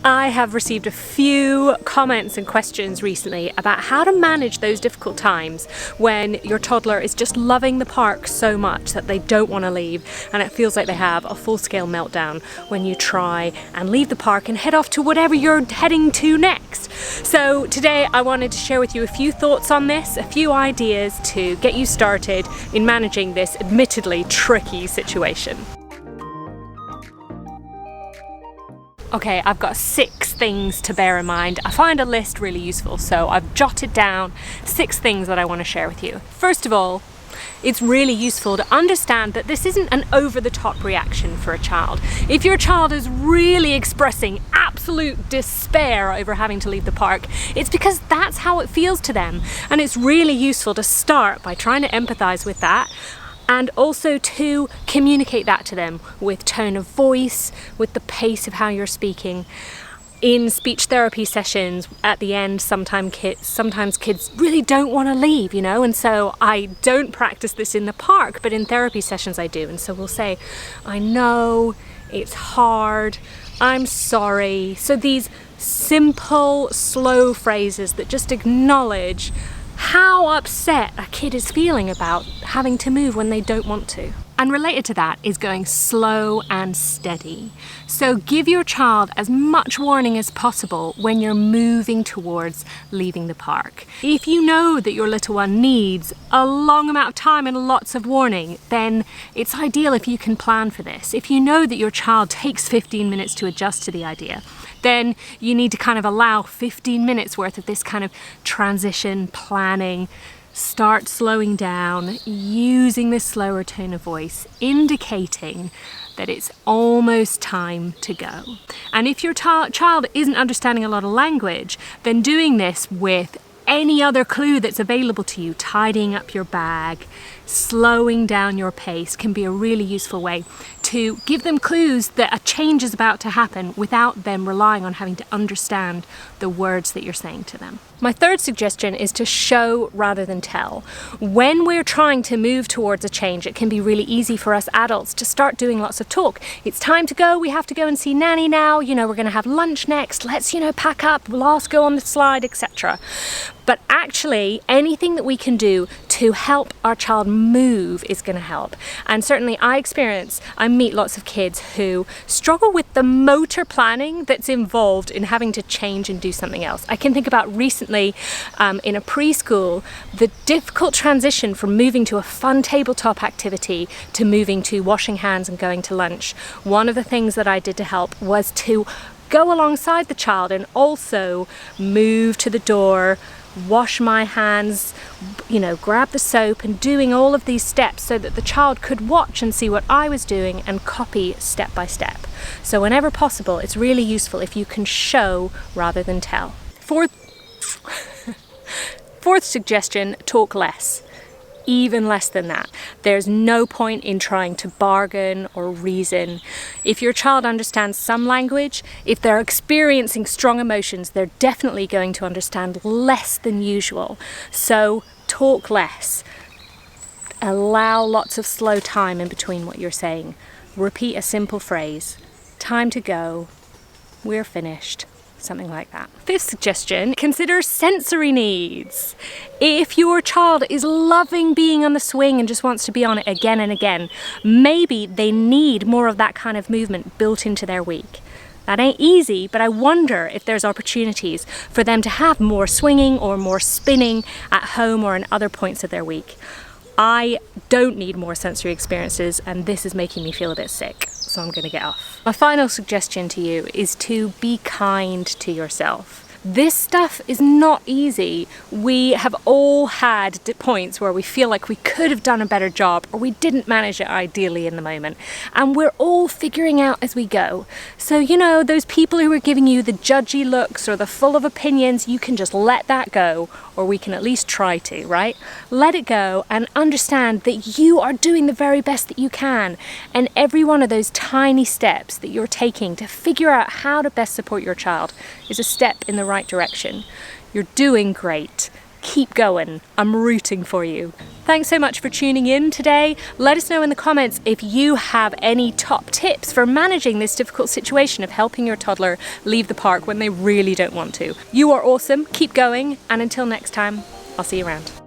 I have received a few comments and questions recently about how to manage those difficult times when your toddler is just loving the park so much that they don't want to leave, and it feels like they have a full-scale meltdown when you try and leave the park and head off to whatever you're heading to next. So today I wanted to share with you a few thoughts on this, a few ideas to get you started in managing this admittedly tricky situation. Okay, I've got 6 things to bear in mind. I find a list really useful, so I've jotted down 6 things that I want to share with you. First of all, it's really useful to understand that this isn't an over-the-top reaction for a child. If your child is really expressing absolute despair over having to leave the park, it's because that's how it feels to them. And it's really useful to start by trying to empathize with that, and also to communicate that to them with tone of voice, with the pace of how you're speaking. In speech therapy sessions at the end, sometimes kids really don't want to leave, and so I don't practice this in the park, but in therapy sessions I do. And so we'll say, I know, it's hard, I'm sorry. So these simple, slow phrases that just acknowledge how upset a kid is feeling about having to move when they don't want to. And related to that is going slow and steady. So give your child as much warning as possible when you're moving towards leaving the park. If you know that your little one needs a long amount of time and lots of warning, then it's ideal if you can plan for this. If you know that your child takes 15 minutes to adjust to the idea, then you need to kind of allow 15 minutes worth of this kind of transition planning. Start slowing down, using this slower tone of voice, indicating that it's almost time to go. And if your child isn't understanding a lot of language, then doing this with any other clue that's available to you, tidying up your bag, slowing down your pace, can be a really useful way to give them clues that a change is about to happen without them relying on having to understand the words that you're saying to them. My third suggestion is to show rather than tell. When we're trying to move towards a change, it can be really easy for us adults to start doing lots of talk. It's time to go, we have to go and see Nanny now, we're going to have lunch next, let's, pack up, last go on the slide, etc. But actually, anything that we can do to help our child move is going to help. And certainly I meet lots of kids who struggle with the motor planning that's involved in having to change and do something else. I can think about recently in a preschool, the difficult transition from moving to a fun tabletop activity to moving to washing hands and going to lunch. One of the things that I did to help was to go alongside the child and also move to the door, wash my hands, grab the soap, and doing all of these steps so that the child could watch and see what I was doing and copy step by step. So whenever possible, it's really useful if you can show rather than tell. Fourth suggestion, talk less. Even less than that. There's no point in trying to bargain or reason. If your child understands some language, if they're experiencing strong emotions, they're definitely going to understand less than usual. So talk less. Allow lots of slow time in between what you're saying. Repeat a simple phrase. Time to go. We're finished. Something like that. Fifth suggestion, consider sensory needs. If your child is loving being on the swing and just wants to be on it again and again, maybe they need more of that kind of movement built into their week. That ain't easy, but I wonder if there's opportunities for them to have more swinging or more spinning at home or in other points of their week. I don't need more sensory experiences, and this is making me feel a bit sick, so I'm going to get off. My final suggestion to you is to be kind to yourself. This stuff is not easy. We have all had points where we feel like we could have done a better job or we didn't manage it ideally in the moment. And we're all figuring out as we go. So, those people who are giving you the judgy looks or the full of opinions, you can just let that go, or we can at least try to, right? Let it go and understand that you are doing the very best that you can. And every one of those tiny steps that you're taking to figure out how to best support your child is a step in the right direction. You're doing great. keep going. I'm rooting for you. Thanks so much for tuning in today. Let us know in the comments if you have any top tips for managing this difficult situation of helping your toddler leave the park when they really don't want to. You are awesome, keep going, and until next time, I'll see you around.